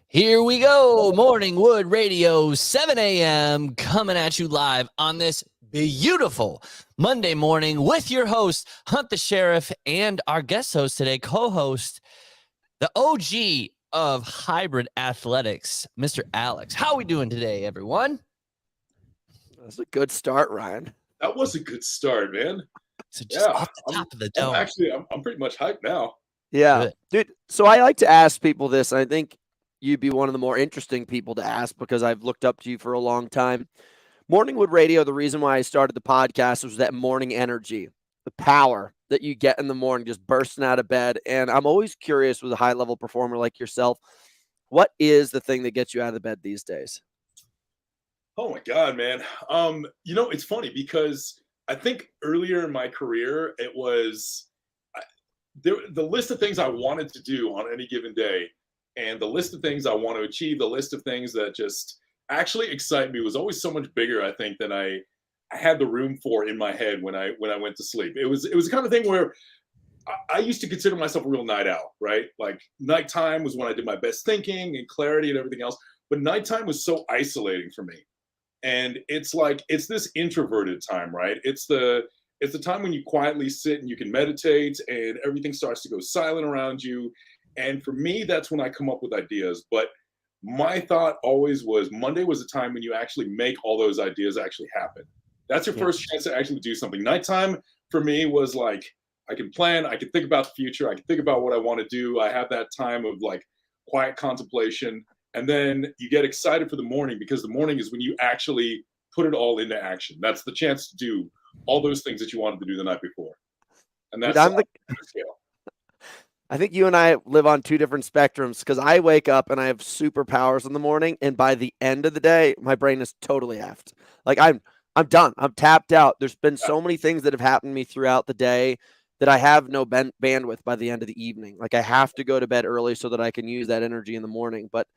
Here we go. Morning Wood Radio, 7 a.m. coming at you live on this beautiful Monday morning with your host, Hunt the Sheriff, and our guest host today, co-host, the OG of hybrid athletics, Mr. Alex. How are we doing today, everyone? That's a good start, Ryan. That was a good start, man. So just off the I'm, top of the dome. I'm pretty much hyped now. Yeah, Good. dude. So I like to ask people this, and I think you'd be one of the more interesting people to ask because I've looked up to you for a long time. Morningwood Radio, the reason why I started the podcast was that morning energy, the power that you get in the morning, just bursting out of bed. And I'm always curious with a high level performer like yourself, what is the thing that gets you out of the bed these days? Oh my God, man. It's funny because I think earlier in my career, it was the list of things I wanted to do on any given day, and the list of things I want to achieve, the list of things that just actually excite me was always so much bigger, I think, than I had the room for in my head when I went to sleep. It was the kind of thing where I used to consider myself a real night owl, right? Like nighttime was when I did my best thinking and clarity and everything else. But nighttime was so isolating for me. And it's like it's this introverted time, right? It's the time when you quietly sit and you can meditate and everything starts to go silent around you. And for me, that's when I come up with ideas. But my thought always was Monday was a time when you actually make all those ideas actually happen. That's your first chance to actually do something. Nighttime for me was like I can plan, I can think about the future, I can think about what I want to do. I have that time of like quiet contemplation. And then you get excited for the morning because the morning is when you actually put it all into action. That's the chance to do all those things that you wanted to do the night before. And that's Dude, I think you and I live on two different spectrums because I wake up and I have superpowers in the morning, and by the end of the day, my brain is totally effed. Like I'm done. I'm tapped out. There's been so many things that have happened to me throughout the day that I have no bandwidth by the end of the evening. Like I have to go to bed early so that I can use that energy in the morning. But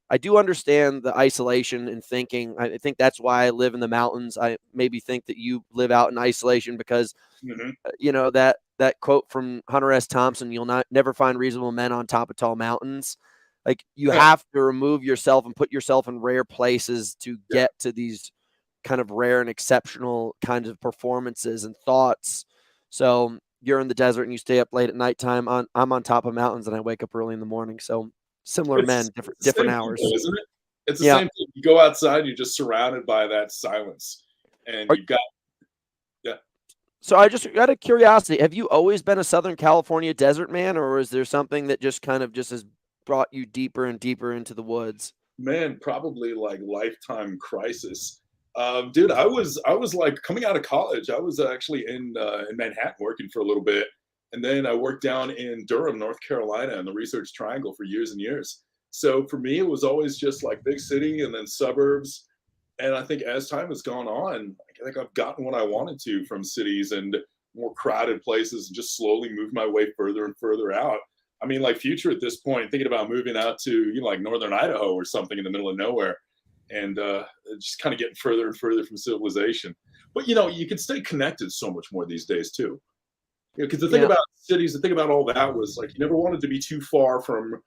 I do understand the isolation and thinking. I think that's why I live in the mountains. I maybe think that you live out in isolation because, that quote from Hunter S. Thompson, you'll never find reasonable men on top of tall mountains. Like you have to remove yourself and put yourself in rare places to get to these kind of rare and exceptional kinds of performances and thoughts. So you're in the desert and you stay up late at nighttime. I'm on top of mountains and I wake up early in the morning. So similar men, different hours. Thing, isn't it? It's the same thing. You go outside, you're just surrounded by that silence. And you've got So I just out of curiosity, have you always been a Southern California desert man, or is there something that just kind of just has brought you deeper and deeper into the woods? Man, probably like lifetime crisis. Dude, I was like coming out of college. I was actually in Manhattan working for a little bit. And then I worked down in Durham, North Carolina, in the Research Triangle for years and years. So for me, it was always just like big city and then suburbs. And I think as time has gone on, I think I've gotten what I wanted to from cities and more crowded places and just slowly moved my way further and further out. I mean, like future at this point, thinking about moving out to, like northern Idaho or something in the middle of nowhere and just kind of getting further and further from civilization. But, you can stay connected so much more these days, too. Because the thing about cities, the thing about all that was like you never wanted to be too far from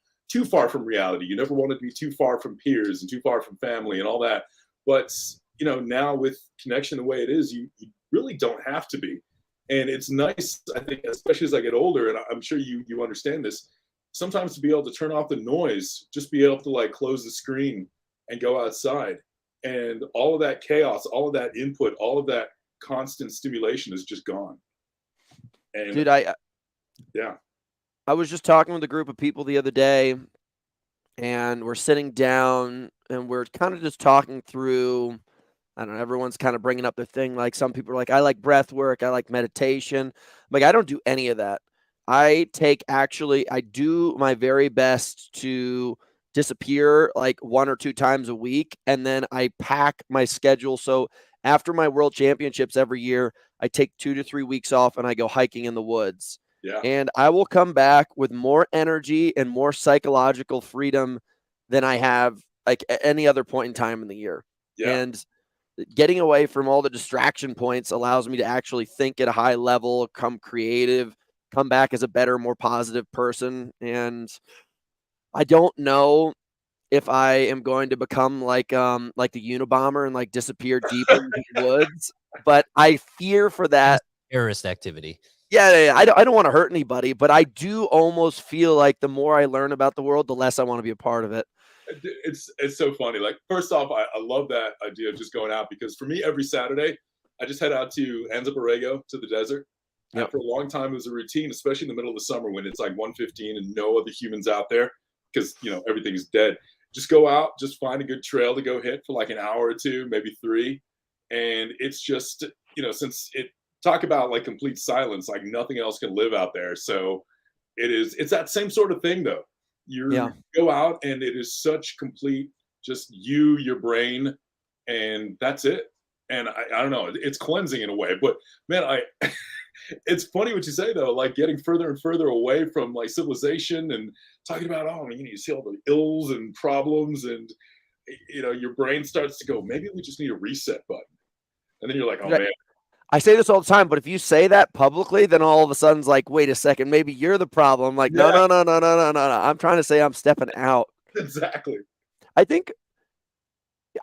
reality. You never wanted to be too far from peers and too far from family and all that. But, now with connection the way it is, you really don't have to be. And it's nice, I think, especially as I get older, and I'm sure you understand this, sometimes to be able to turn off the noise, just be able to like close the screen and go outside. And all of that chaos, all of that input, all of that constant stimulation is just gone. And, dude, I was just talking with a group of people the other day, and we're sitting down and we're kind of just talking through, I don't know, everyone's kind of bringing up their thing. Like some people are like, I like breath work. I like meditation. Like, I don't do any of that. I do my very best to disappear like 1 or 2 times a week. And then I pack my schedule. So after my world championships every year, I take 2 to 3 weeks off and I go hiking in the woods. Yeah. And I will come back with more energy and more psychological freedom than I have like at any other point in time in the year. Yeah. And getting away from all the distraction points allows me to actually think at a high level, come creative, come back as a better, more positive person. And I don't know if I am going to become like the Unabomber and like disappear deep into the woods. But I fear for that. Terrorist activity. Yeah. I don't want to hurt anybody, but I do almost feel like the more I learn about the world, the less I want to be a part of it. It's so funny. Like, first off, I love that idea of just going out, because for me, every Saturday, I just head out to Anza Borrego, to the desert. And Yep. for a long time, it was a routine, especially in the middle of the summer when it's like 1:15 and no other humans out there, because everything's dead. Just go out, just find a good trail to go hit for like an hour or two, maybe three, and it's just since it talk about like complete silence, like nothing else can live out there. So it's that same sort of thing though. Yeah. Go out and it is such complete, just you, your brain, and that's it. And I don't know, it's cleansing in a way. But man, it's funny what you say though, like getting further and further away from like civilization and talking about, oh, you see all the ills and problems, and your brain starts to go, maybe we just need a reset button. And then you're like, oh Right. man. I say this all the time, but if you say that publicly, then all of a sudden it's like, wait a second, maybe you're the problem. Like, no. I'm trying to say I'm stepping out. Exactly. I think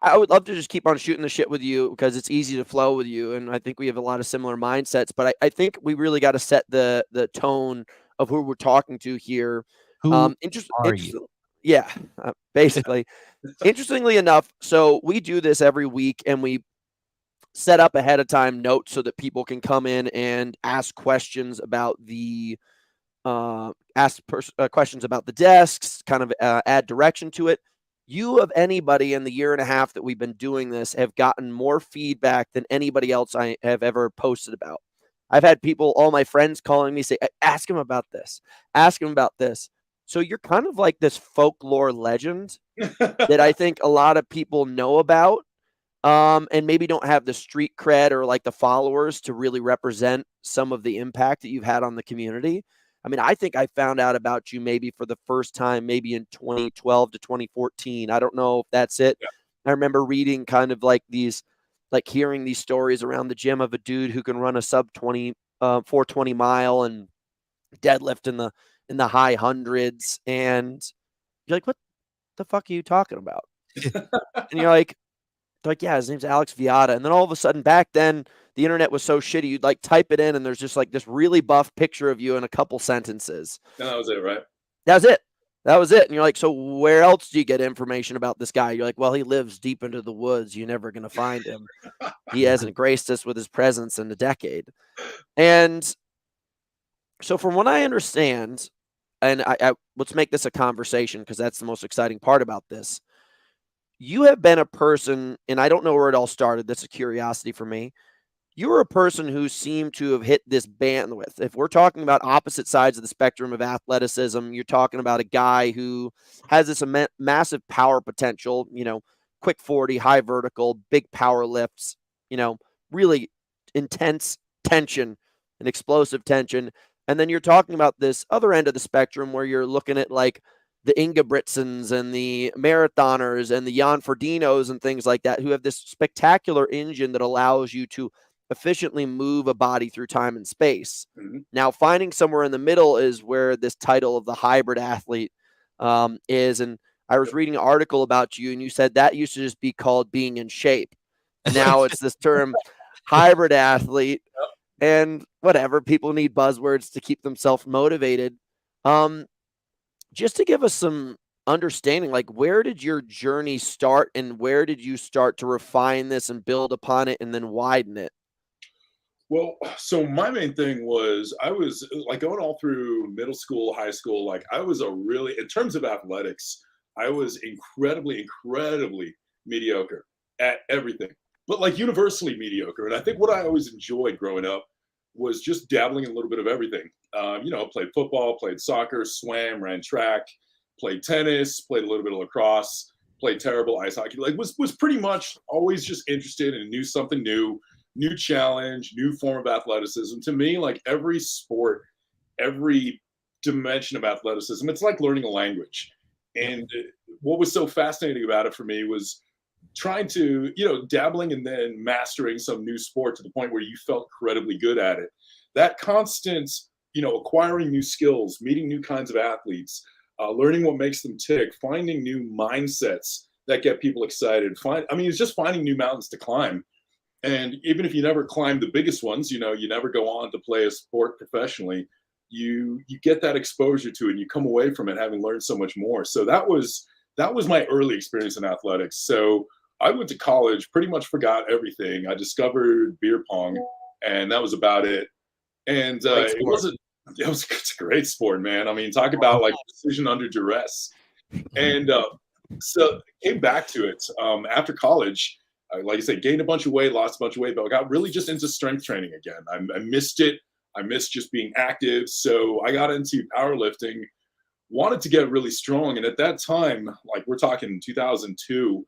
I would love to just keep on shooting the shit with you because it's easy to flow with you. And I think we have a lot of similar mindsets, but I think we really got to set the tone of who we're talking to here. Who are you? Yeah, basically. Interestingly enough, so we do this every week and we set up ahead of time notes so that people can come in and ask questions about the questions about the desks, kind of add direction to it. You, of anybody in the year and a half that we've been doing this, have gotten more feedback than anybody else I have ever posted about. I've had people, all my friends calling me, say, ask him about this, ask him about this. So you're kind of like this folklore legend that I think a lot of people know about, and maybe don't have the street cred or like the followers to really represent some of the impact that you've had on the community. I mean, I think I found out about you maybe for the first time, maybe in 2012 to 2014. I don't know if that's it. Yeah. I remember reading kind of like these, like hearing these stories around the gym of a dude who can run a sub 420 mile and deadlift in the high hundreds. And you're like, what the fuck are you talking about? And you're like, yeah, his name's Alex Viada. And then all of a sudden back then, the internet was so shitty, you'd like type it in and there's just like this really buff picture of you in a couple sentences. And that was it, right? That was it. And you're like, so where else do you get information about this guy? You're like, well, he lives deep into the woods. You're never going to find him. He hasn't graced us with his presence in a decade. And so from what I understand, and I let's make this a conversation because that's the most exciting part about this. You have been a person, and I don't know where it all started. That's a curiosity for me. You were a person who seemed to have hit this bandwidth. If we're talking about opposite sides of the spectrum of athleticism, you're talking about a guy who has this massive power potential, quick 40, high vertical, big power lifts, really intense tension and explosive tension. And then you're talking about this other end of the spectrum where you're looking at like the Ingebrigtsens and the marathoners and the Jan Fordinos and things like that, who have this spectacular engine that allows you to efficiently move a body through time and space. Mm-hmm. Now, finding somewhere in the middle is where this title of the hybrid athlete is. And I was reading an article about you, and you said that used to just be called being in shape. Now it's this term hybrid athlete. And whatever, people need buzzwords to keep themselves motivated. Just to give us some understanding, like where did your journey start and where did you start to refine this and build upon it and then widen it? Well, so my main thing was I was like going all through middle school, high school, like I was in terms of athletics, I was incredibly mediocre at everything, but like universally mediocre. And I think what I always enjoyed growing up was just dabbling in a little bit of everything. Played football, played soccer, swam, ran track, played tennis, played a little bit of lacrosse, played terrible ice hockey. Like was pretty much always just interested and knew something new challenge, new form of athleticism. To me, like every sport, every dimension of athleticism, it's like learning a language. And what was so fascinating about it for me was trying to, dabbling and then mastering some new sport to the point where you felt incredibly good at it. That constant, acquiring new skills, meeting new kinds of athletes, learning what makes them tick, finding new mindsets that get people excited. It's just finding new mountains to climb. And even if you never climb the biggest ones, you never go on to play a sport professionally, you get that exposure to it and you come away from it having learned so much more. So that was my early experience in athletics. So I went to college, pretty much forgot everything. I discovered beer pong, and that was about it. And it's a great sport, man. I mean, talk about like decision under duress. And so came back to it after college. Like I said, gained a bunch of weight, lost a bunch of weight, but I got really just into strength training again. I missed it. I missed just being active. So I got into powerlifting, wanted to get really strong. And at that time, like we're talking 2002,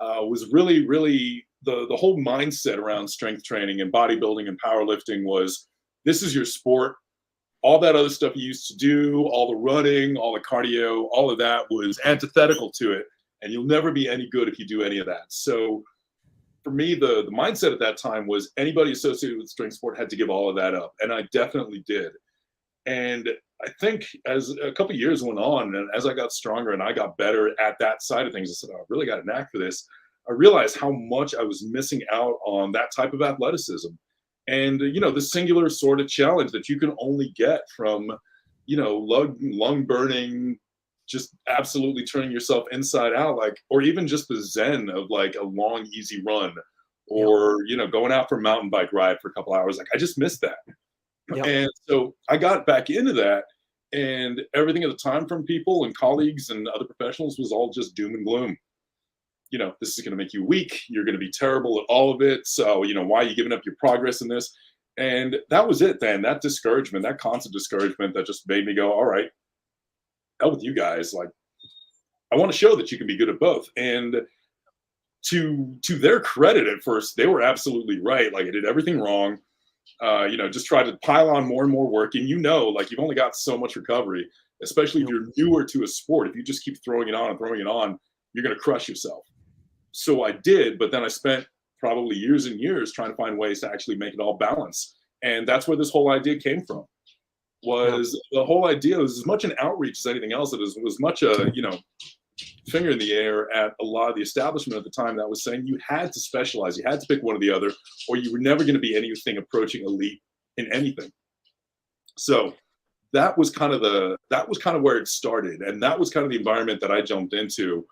was really, really the whole mindset around strength training and bodybuilding and powerlifting was, this is your sport. All that other stuff you used to do, all the running, all the cardio, all of that was antithetical to it. And you'll never be any good if you do any of that. So for me, the mindset at that time was anybody associated with strength sport had to give all of that up. And I definitely did. And I think as a couple of years went on and as I got stronger and I got better at that side of things, I said, oh, I really got a knack for this. I realized how much I was missing out on that type of athleticism. And, the singular sort of challenge that you can only get from, lung burning, just absolutely turning yourself inside out, like, or even just the zen of like a long, easy run or, going out for a mountain bike ride for a couple hours. Like, I just missed that. Yep. And so I got back into that, and everything at the time from people and colleagues and other professionals was all just doom and gloom. This is going to make you weak. You're going to be terrible at all of it. So, why are you giving up your progress in this? And that was it then. That discouragement, that constant discouragement that just made me go, all right, hell with you guys. Like, I want to show that you can be good at both. And to their credit, at first, they were absolutely right. Like, I did everything wrong. Just try to pile on more and more work. And like you've only got so much recovery, especially if you're newer to a sport. If you just keep throwing it on and throwing it on, you're going to crush yourself. So I did, but then I spent probably years and years trying to find ways to actually make it all balance. And that's where this whole idea came from. The whole idea was as much an outreach as anything else. It was much a, finger in the air at a lot of the establishment at the time that was saying you had to specialize, you had to pick one or the other, or you were never going to be anything approaching elite in anything. So that was kind of where it started, and that was kind of the environment that I jumped into,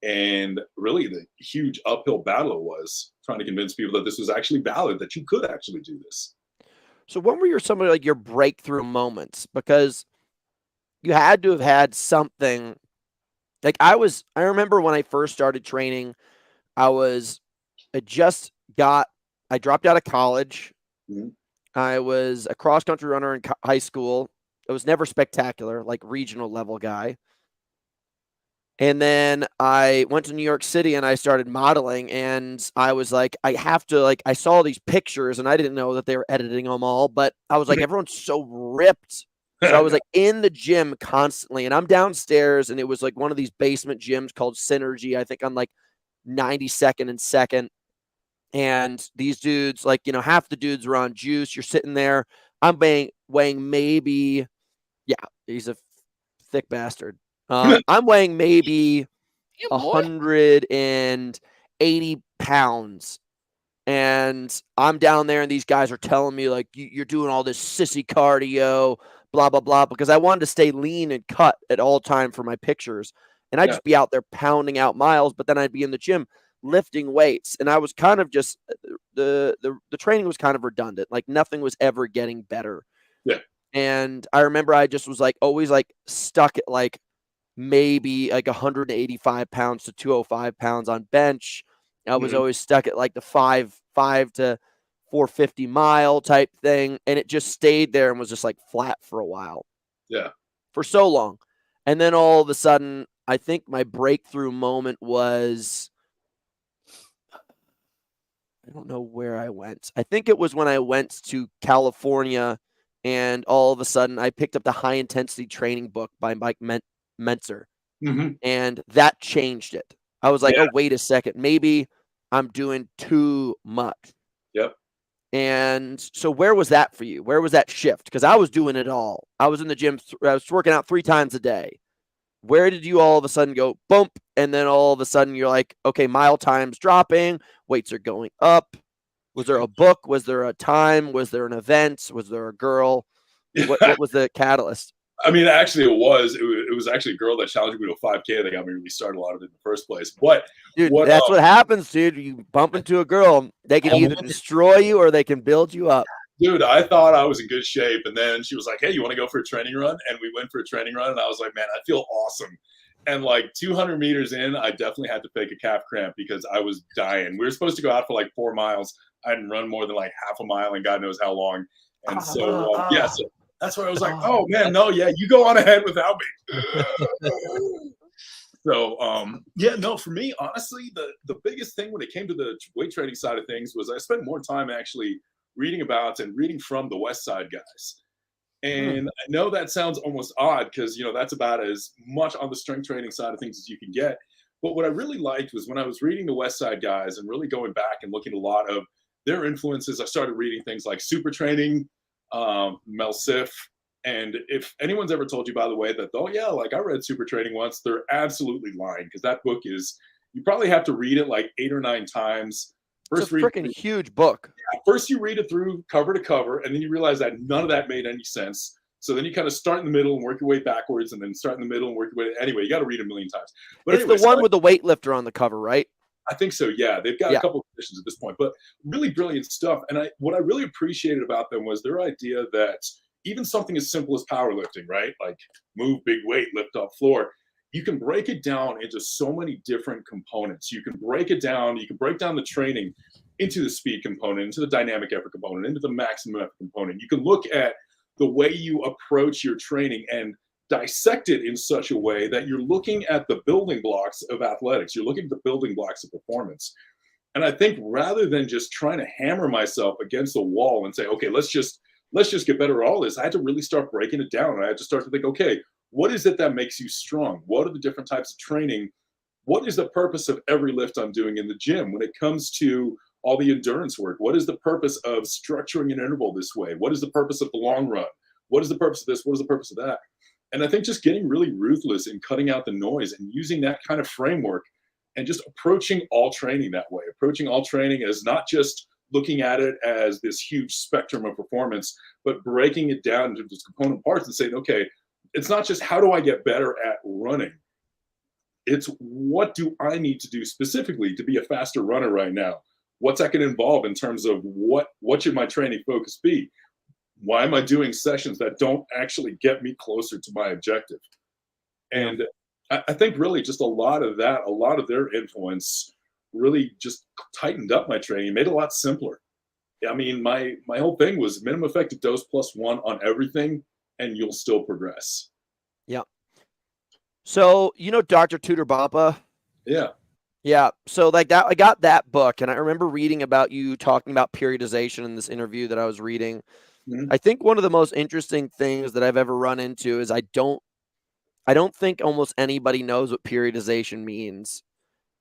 and really the huge uphill battle it was trying to convince people that this was actually valid, that you could actually do this. So when were some of like your breakthrough moments? Because you had to have had something. Like I remember when I first started training, I dropped out of college. Mm-hmm. I was a cross country runner in high school. I was never spectacular, like regional level guy. And then I went to New York City and I started modeling, and I was like, I saw these pictures and I didn't know that they were editing them all, but I was like, everyone's so ripped. So I was like in the gym constantly, and I'm downstairs, and it was like one of these basement gyms called Synergy, I think on like 92nd and 2nd. And these dudes, like, half the dudes were on juice. You're sitting there. I'm weighing maybe, yeah, he's a thick bastard. I'm weighing maybe 180 pounds. And I'm down there, and these guys are telling me, like, you're doing all this sissy cardio, blah, blah, blah, because I wanted to stay lean and cut at all time for my pictures. And I'd just be out there pounding out miles, but then I'd be in the gym lifting weights. And I was kind of just, the training was kind of redundant. Like nothing was ever getting better. Yeah. And I remember I just was like, always like stuck at like maybe like 185 pounds to 205 pounds on bench. I was always stuck at like the 5 to 450 mile type thing. And it just stayed there and was just like flat for a while. Yeah. For so long. And then all of a sudden, I think my breakthrough moment was, I don't know where I went. I think it was when I went to California, and all of a sudden I picked up the high intensity training book by Mike Mentzer. And that changed it. I was like, oh, wait a second. Maybe I'm doing too much. Yep. And so where was that for you? Where was that shift? Because I was doing it all. I was in the gym. I was working out 3 times a day. where did you all of a sudden go bump, and then all of a sudden you're like, okay, mile time's dropping, weights are going up? Was there a book? Was there a time? Was there an event? Was there a girl? What was the catalyst? I mean, actually, it was actually a girl that challenged me to a 5K that got me really started a lot of it in the first place. But Dude, what that's what happens, dude. You bump into a girl, they can either destroy you or they can build you up. Dude, I thought I was in good shape, and then she was like, "Hey, you want to go for a training run?" And we went for a training run, and I was like, "Man, I feel awesome." And like 200 meters in, I definitely had to fake a calf cramp because I was dying. We were supposed to go out for like 4 miles. I hadn't run more than like half a mile, and God knows how long. And so, so that's where I was like, "Oh man, no, yeah, you go on ahead without me." So, yeah, no, for me, honestly, the biggest thing when it came to the weight training side of things was I spent more time actually reading about and reading from the West Side guys. And I know that sounds almost odd because, that's about as much on the strength training side of things as you can get. But what I really liked was when I was reading the West Side guys and really going back and looking at a lot of their influences, I started reading things like Super Training, Mel Sif. And if anyone's ever told you, by the way, that, oh, yeah, like I read Super Training once, they're absolutely lying because that book you probably have to read it like 8 or 9 times. It's a freaking huge book. Yeah, first you read it through cover to cover, and then you realize that none of that made any sense. So then you kind of start in the middle and work your way backwards, and then start in the middle and work your way. Anyway, you got to read a million times. But it's the one with the weightlifter on the cover, right? I think so. Yeah, they've got a couple of positions at this point, but really brilliant stuff. And what I really appreciated about them was their idea that even something as simple as powerlifting, right? Like move big weight, lift off floor. You can break it down into so many different components. You can break it down. You can break down the training into the speed component, into the dynamic effort component, into the maximum effort component. You can look at the way you approach your training and dissect it in such a way that you're looking at the building blocks of athletics. You're looking at the building blocks of performance. And I think rather than just trying to hammer myself against the wall and say, okay, let's just get better at all this, I had to really start breaking it down. And I had to start to think, okay, what is it that makes you strong? What are the different types of training? What is the purpose of every lift I'm doing in the gym when it comes to all the endurance work? What is the purpose of structuring an interval this way? What is the purpose of the long run? What is the purpose of this? What is the purpose of that? And I think just getting really ruthless in cutting out the noise and using that kind of framework and just approaching all training that way, approaching all training as not just looking at it as this huge spectrum of performance, but breaking it down into its component parts and saying, okay, it's not just how do I get better at running? It's what do I need to do specifically to be a faster runner right now? What's that going to involve in terms of what should my training focus be? Why am I doing sessions that don't actually get me closer to my objective? And I think really just a lot of their influence really just tightened up my training, made it a lot simpler. I mean, my whole thing was minimum effective dose +1 on everything, and you'll still progress. Yeah. So, Dr. Tudor Bampa? Yeah. Yeah. So like that, I got that book, and I remember reading about you talking about periodization in this interview that I was reading. Mm-hmm. I think one of the most interesting things that I've ever run into is I don't think almost anybody knows what periodization means.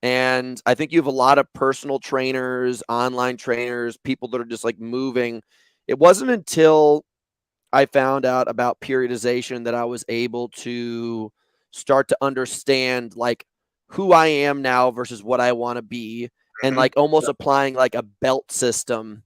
And I think you have a lot of personal trainers, online trainers, people that are just like moving. It wasn't until I found out about periodization that I was able to start to understand like who I am now versus what I want to be, and like almost applying like a belt system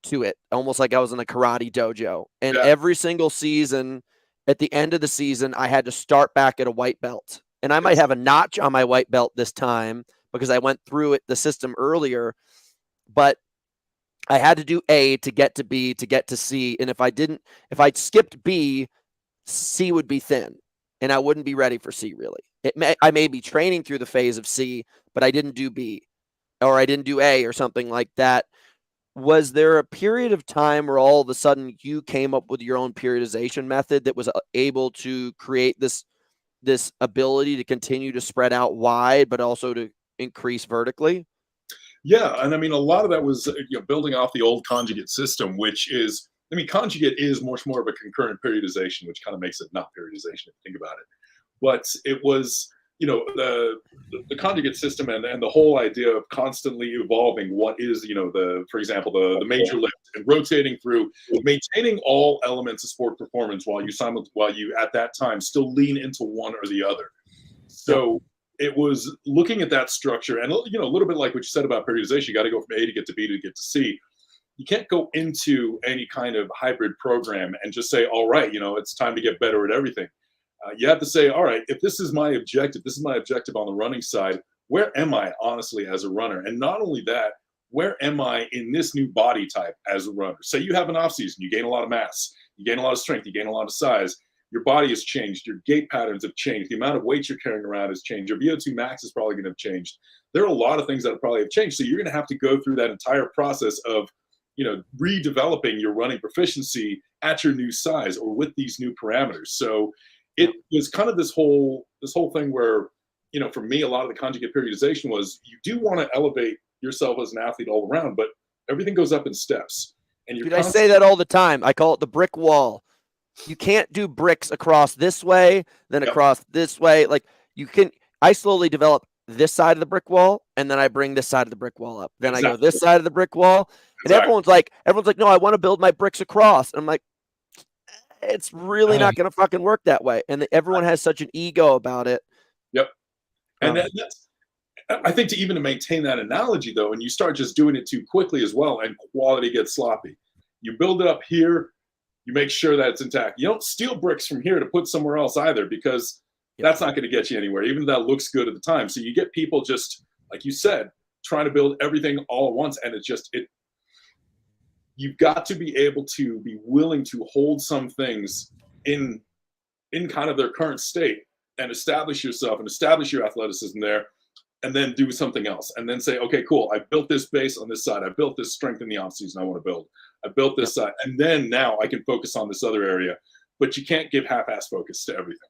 to it, almost like I was in a karate dojo. And every single season, at the end of the season, I had to start back at a white belt. And I might have a notch on my white belt this time because I went through it, the system earlier, but I had to do A to get to B to get to C. And if I skipped B, C would be thin and I wouldn't be ready for C really. I may be training through the phase of C, but I didn't do B or I didn't do A or something like that. Was there a period of time where all of a sudden you came up with your own periodization method that was able to create this ability to continue to spread out wide, but also to increase vertically? Yeah, and I mean, a lot of that was building off the old conjugate system, which is, I mean, conjugate is much more of a concurrent periodization, which kind of makes it not periodization if you think about it. But it was the conjugate system and the whole idea of constantly evolving what is, for example, the major lift and rotating through, maintaining all elements of sport performance while you at that time still lean into one or the other. So it was looking at that structure and, a little bit like what you said about periodization. You got to go from A to get to B to get to C. You can't go into any kind of hybrid program and just say, all right, it's time to get better at everything. You have to say, all right, if this is my objective on the running side, where am I honestly as a runner? And not only that, where am I in this new body type as a runner? Say you have an off season, you gain a lot of mass, you gain a lot of strength, you gain a lot of size, your body has changed, your gait patterns have changed, the amount of weight you're carrying around has changed, your VO2 max is probably going to have changed. There are a lot of things that probably have changed. So you're going to have to go through that entire process of redeveloping your running proficiency at your new size or with these new parameters. So it was kind of this whole thing where, for me, a lot of the conjugate periodization was you do want to elevate yourself as an athlete all around, but everything goes up in steps. And I say that all the time. I call it the brick wall. You can't do bricks across this way, then across this way. Like I slowly develop this side of the brick wall, and then I bring this side of the brick wall up. Then I go this side of the brick wall, and everyone's like, no, I want to build my bricks across. And I'm like, it's really not going to fucking work that way. And everyone has such an ego about it. Yep. And that's, I think to maintain that analogy though, and you start just doing it too quickly as well, and quality gets sloppy. You build it up here, you make sure that it's intact. You don't steal bricks from here to put somewhere else either, because that's not going to get you anywhere, even if that looks good at the time. So you get people just, like you said, trying to build everything all at once. And you've got to be able to be willing to hold some things in kind of their current state and establish yourself and establish your athleticism there, and then do something else. And then say, okay, cool. I built this base on this side. I built this strength in the off season I want to build. I built this side. And then now I can focus on this other area. But you can't give half-ass focus to everything.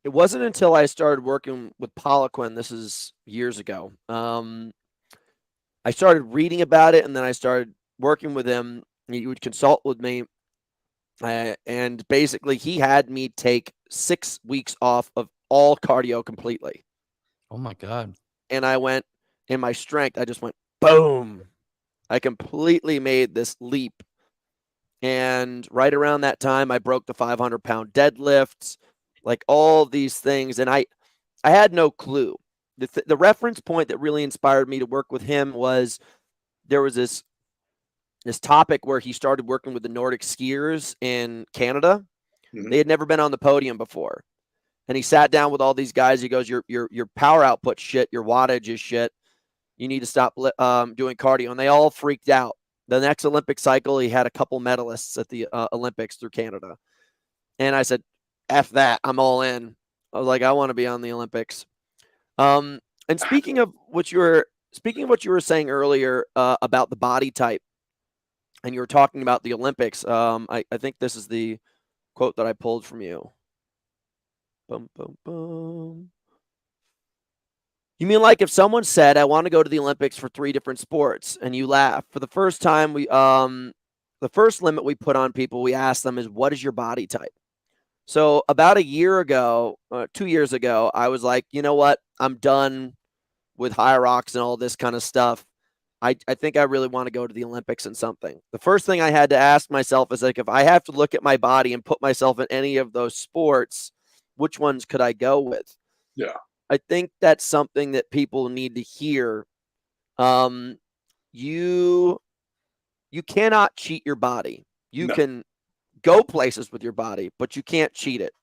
It wasn't until I started working with Poliquin, this is years ago. I started reading about it, and then I started working with him. He would consult with me, and basically he had me take 6 weeks off of all cardio completely. Oh my God. And I went in my strength. I just went boom. I completely made this leap. And right around that time, I broke the 500-pound deadlifts, like all these things. And I had no clue. The reference point that really inspired me to work with him was there was this topic where he started working with the Nordic skiers in Canada. Mm-hmm. They had never been on the podium before. And he sat down with all these guys. He goes, your power output shit, your wattage is shit. You need to stop doing cardio. And they all freaked out. The next Olympic cycle, he had a couple medalists at the Olympics through Canada. And I said, F that, I'm all in. I was like, I want to be on the Olympics. And speaking of what you were saying earlier about the body type, and you were talking about the Olympics, I think this is the quote that I pulled from you. Boom, boom, boom. You mean like if someone said, I want to go to the Olympics for 3 different sports, and you laugh? For the first time, the first limit we put on people, we asked them is, what is your body type? So about 2 years ago, I was like, you know what? I'm done with high rocks and all this kind of stuff. I think I really want to go to the Olympics in something. The first thing I had to ask myself is, like, if I have to look at my body and put myself in any of those sports, which ones could I go with? Yeah. I think that's something that people need to hear. You cannot cheat your body. You can go places with your body, but you can't cheat it.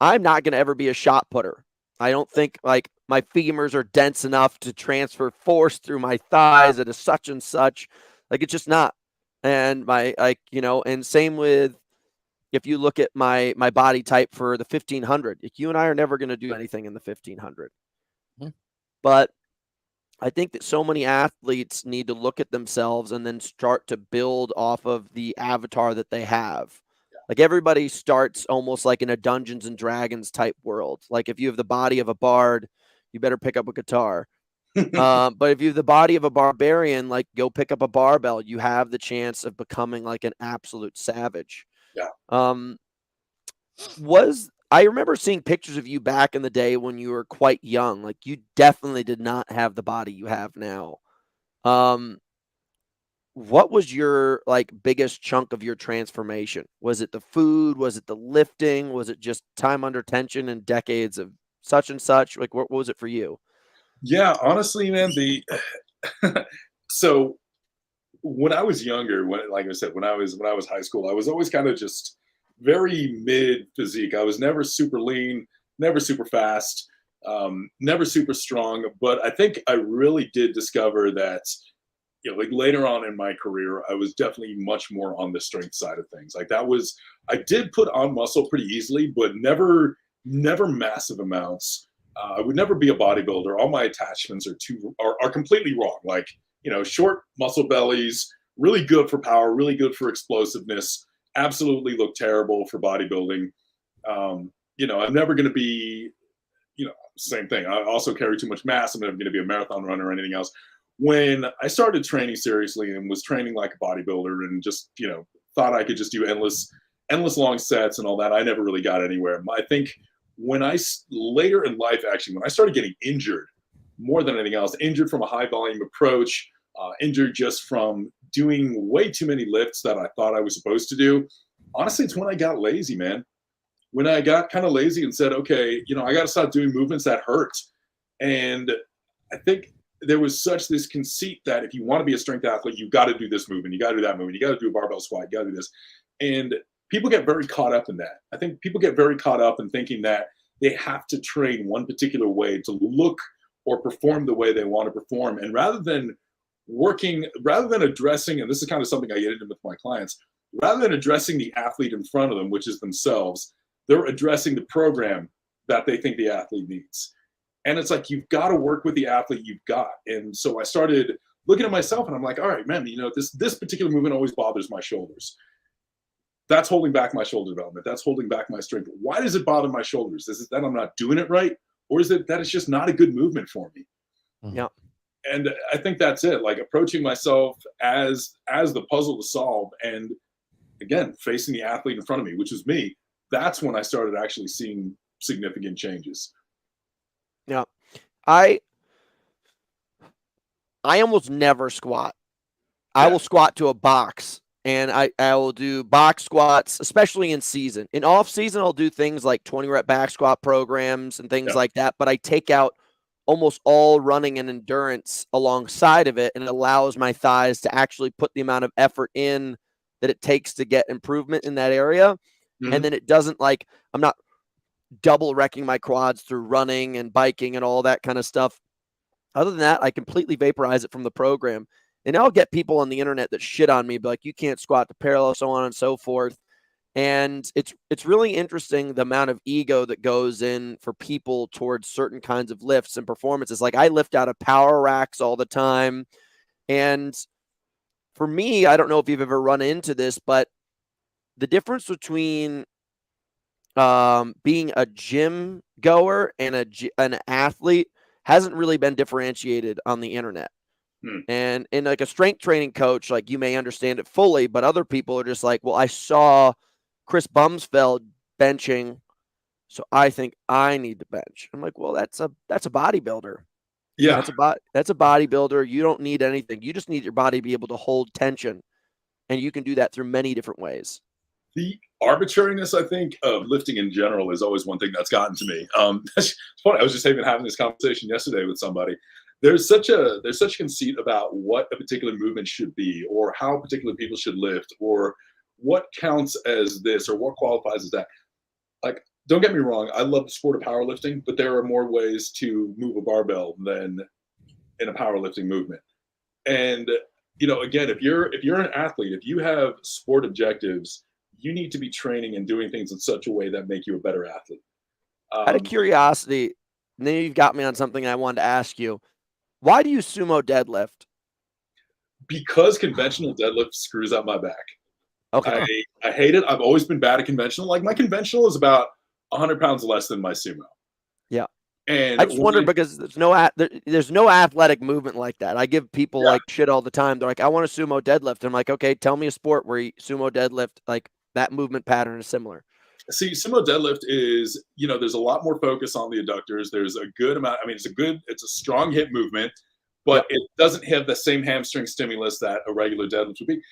I'm not going to ever be a shot putter. I don't think like my femurs are dense enough to transfer force through my thighs at a such and such. Like, it's just not. And and same with, if you look at my body type for the 1500, you and I are never going to do anything in the 1500. Mm-hmm. But I think that so many athletes need to look at themselves and then start to build off of the avatar that they have. Yeah. Like, everybody starts almost like in a Dungeons and Dragons type world. Like, if you have the body of a bard, you better pick up a guitar. But if you have the body of a barbarian, like, go pick up a barbell. You have the chance of becoming like an absolute savage. Yeah. I remember seeing pictures of you back in the day when you were quite young. Like you definitely did not have the body you have now. What was your like biggest chunk of your transformation? Was it the food? Was it the lifting? Was it just time under tension and decades of such and such? Like what was it for you? Yeah, honestly, man, the so when I was younger, when like I said, when I was high school, I was always kind of just very mid physique. I was never super lean, never super fast, never super strong. But I think I really did discover that, like later on in my career, I was definitely much more on the strength side of things. Like that was, I did put on muscle pretty easily, but never massive amounts. I would never be a bodybuilder. All my attachments are completely wrong. Like, short muscle bellies, really good for power, really good for explosiveness. Absolutely look terrible for bodybuilding. I'm never going to be, same thing. I also carry too much mass. I'm never going to be a marathon runner or anything else. When I started training seriously and was training like a bodybuilder and just, thought I could just do endless long sets and all that, I never really got anywhere. I think later in life, actually, when I started getting injured more than anything else, injured from a high volume approach, injured just from doing way too many lifts that I thought I was supposed to do. Honestly, it's when I got lazy, man. When I got kind of lazy and said, okay, I got to stop doing movements that hurt. And I think there was such this conceit that if you want to be a strength athlete, you got to do this movement, you got to do that movement, you got to do a barbell squat, you got to do this. And people get very caught up in that. I think people get very caught up in thinking that they have to train one particular way to look or perform the way they want to perform. And rather than addressing, and this is kind of something I get into with my clients, rather than addressing the athlete in front of them, which is themselves, they're addressing the program that they think the athlete needs. And it's like, you've got to work with the athlete you've got. And so I started looking at myself and I'm like, all right, man, this particular movement always bothers my shoulders. That's holding back my shoulder development. That's holding back my strength. Why does it bother my shoulders? Is it that I'm not doing it right? Or is it that it's just not a good movement for me? Yeah. And I think that's it. Like approaching myself as the puzzle to solve, and again, facing the athlete in front of me, which is me. That's when I started actually seeing significant changes. Yeah. I almost never squat. I will squat to a box, and I will do box squats, especially in season. In off season, I'll do things like 20 rep back squat programs and things like that, but I take out almost all running and endurance alongside of it, and it allows my thighs to actually put the amount of effort in that it takes to get improvement in that area. Mm-hmm. And then it doesn't I'm not double wrecking my quads through running and biking and all that kind of stuff. Other than that, I completely vaporize it from the program. And I'll get people on the internet that shit on me, like, you can't squat to parallel, so on and so forth. And it's really interesting the amount of ego that goes in for people towards certain kinds of lifts and performances. Like I lift out of power racks all the time. And for me, I don't know if you've ever run into this, but the difference between being a gym goer and an athlete hasn't really been differentiated on the internet. And in like a strength training coach, like you may understand it fully, but other people are just like, well, I saw Chris Bumsfeld benching, so I think I need to bench. I'm like, well, that's a bodybuilder. Yeah. That's a bodybuilder. You don't need anything. You just need your body to be able to hold tension. And you can do that through many different ways. The arbitrariness, I think, of lifting in general is always one thing that's gotten to me. It's funny. I was just even having this conversation yesterday with somebody. There's such conceit about what a particular movement should be, or how particular people should lift, or what counts as this, or what qualifies as that. Like, don't get me wrong, I love the sport of powerlifting, but there are more ways to move a barbell than in a powerlifting movement. And again, if you're an athlete, if you have sport objectives, you need to be training and doing things in such a way that make you a better athlete. Out of curiosity, and then you've got me on something I wanted to ask you. Why do you sumo deadlift? Because conventional deadlift screws up my back. Okay. I hate it. I've always been bad at conventional. Like my conventional is about 100 pounds less than my sumo. Yeah. And I just wondered because there's no athletic movement like that. I give people like shit all the time. They're like, I want a sumo deadlift. I'm like, okay, tell me a sport where you sumo deadlift, like that movement pattern is similar. See, sumo deadlift is, there's a lot more focus on the adductors. There's a good amount. I mean, it's a strong hip movement, but Yep. it doesn't have the same hamstring stimulus that a regular deadlift would be.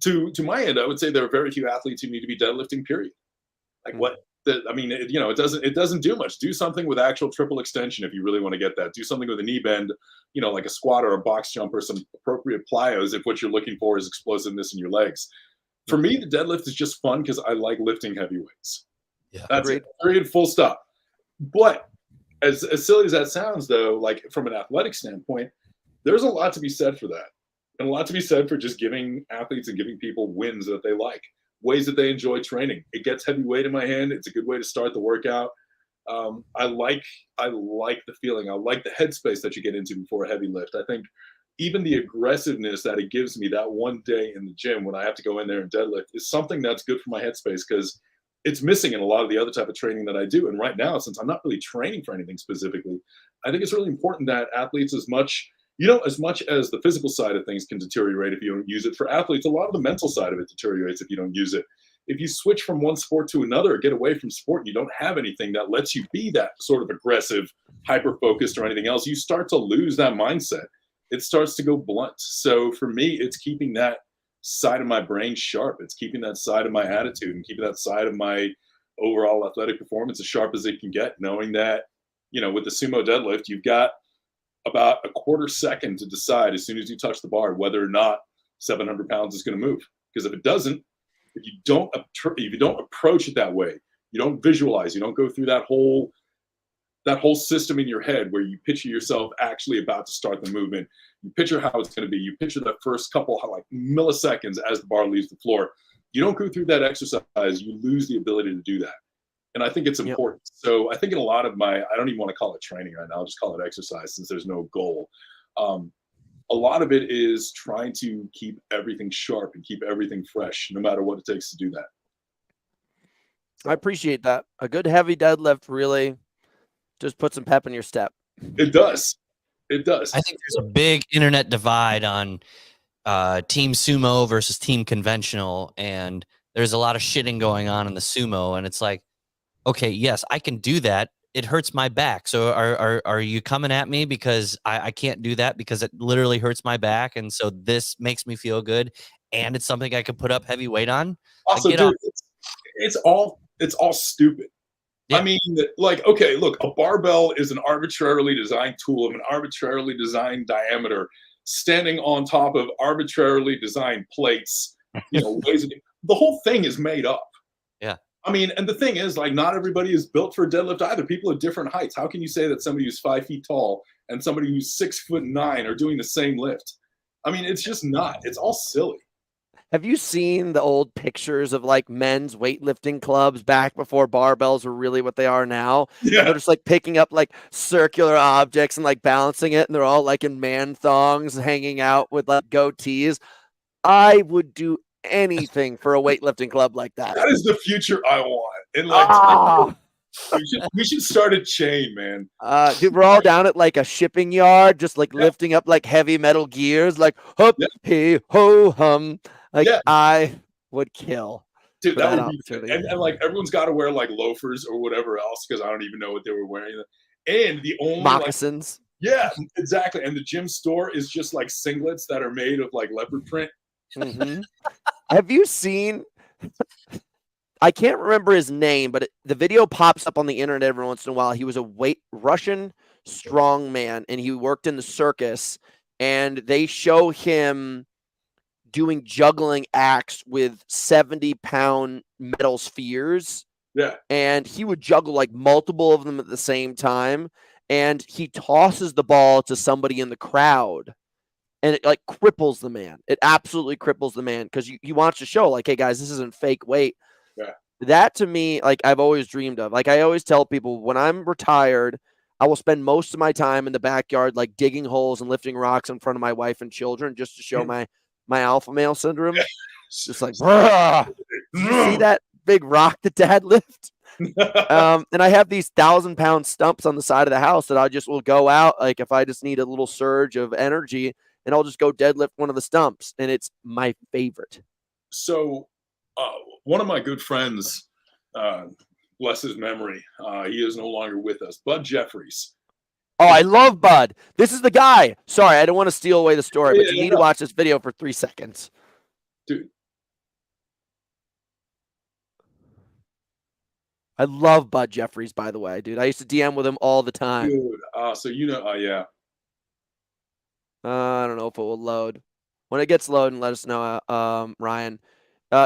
To my end, I would say there are very few athletes who need to be deadlifting, period. Like it doesn't do much. Do something with actual triple extension if you really want to get that. Do something with a knee bend, like a squat or a box jump or some appropriate plyos if what you're looking for is explosiveness in your legs. For me, the deadlift is just fun because I like lifting heavy weights. Yeah, that's it. Period. Full stop. But as silly as that sounds, though, like from an athletic standpoint, there's a lot to be said for that, and a lot to be said for just giving athletes and giving people wins that they like, ways that they enjoy training. It gets heavy weight in my hand. It's a good way to start the workout. I like the feeling. I like the headspace that you get into before a heavy lift. I think even the aggressiveness that it gives me that one day in the gym when I have to go in there and deadlift is something that's good for my headspace because it's missing in a lot of the other type of training that I do. And right now, since I'm not really training for anything specifically, I think it's really important that athletes as much as the physical side of things can deteriorate if you don't use it, for athletes, a lot of the mental side of it deteriorates if you don't use it. If you switch from one sport to another or get away from sport, you don't have anything that lets you be that sort of aggressive, hyper-focused or anything else, you start to lose that mindset. It starts to go blunt. So for me, it's keeping that side of my brain sharp. It's keeping that side of my attitude and keeping that side of my overall athletic performance as sharp as it can get, knowing that, with the sumo deadlift, you've got about a quarter second to decide as soon as you touch the bar whether or not 700 pounds is going to move. Because if it doesn't, if you don't approach it that way, you don't visualize, you don't go through that whole system in your head where you picture yourself actually about to start the movement. You picture how it's going to be. You picture the first couple milliseconds as the bar leaves the floor. You don't go through that exercise, you lose the ability to do that. And I think it's important. Yep. So I think in a lot of I don't even want to call it training right now. I'll just call it exercise since there's no goal. A lot of it is trying to keep everything sharp and keep everything fresh, no matter what it takes to do that. I appreciate that. A good heavy deadlift really just put some pep in your step. It does. It does. I think there's a big internet divide on team sumo versus team conventional, and there's a lot of shitting going on in the sumo, and it's like, okay, yes, I can do that. It hurts my back. So are you coming at me because I can't do that because it literally hurts my back, and so this makes me feel good, and it's something I can put up heavy weight on? Also, dude, it's all stupid. Yeah. I mean, okay, look, a barbell is an arbitrarily designed tool of an arbitrarily designed diameter standing on top of arbitrarily designed plates, ways the whole thing is made up. Yeah. I mean, and the thing is, not everybody is built for a deadlift either. People are different heights. How can you say that somebody who's 5 feet tall and somebody who's 6'9" are doing the same lift? I mean, it's just not. It's all silly. Have you seen the old pictures of men's weightlifting clubs back before barbells were really what they are now? Yeah. They're just picking up circular objects and balancing it, and they're all in man thongs hanging out with goatees. I would do anything for a weightlifting club like that. That is the future I want. And we should start a chain, man. Dude, we're all down at a shipping yard, just lifting up heavy metal gears, hop, hey, ho, hum. I would kill. Dude, that would be, and everyone's got to wear loafers or whatever else because I don't even know what they were wearing. And the only moccasins. Yeah, exactly. And the gym store is just singlets that are made of leopard print. Mm-hmm. Have you seen? I can't remember his name, but the video pops up on the internet every once in a while. He was a Russian strongman, and he worked in the circus. And they show him doing juggling acts with 70-pound metal spheres. Yeah. And he would juggle multiple of them at the same time. And he tosses the ball to somebody in the crowd. And it cripples the man. It absolutely cripples the man because he wants to show hey guys, this isn't fake weight. Yeah. That to me, I've always dreamed of. I always tell people when I'm retired, I will spend most of my time in the backyard, digging holes and lifting rocks in front of my wife and children just to show my alpha male syndrome. Just bruh. You see that big rock that dad lift? And I have these 1,000-pound stumps on the side of the house that I just will go out if I just need a little surge of energy, and I'll just go deadlift one of the stumps, and it's my favorite. So one of my good friends, bless his memory. He is no longer with us. Bud Jeffries. Oh, I love Bud. This is the guy. Sorry, I don't want to steal away the story, but you need to watch this video for 3 seconds. Dude. I love Bud Jeffries, by the way, dude. I used to DM with him all the time. Dude, so yeah. I don't know if it will load. When it gets loaded, let us know, Ryan.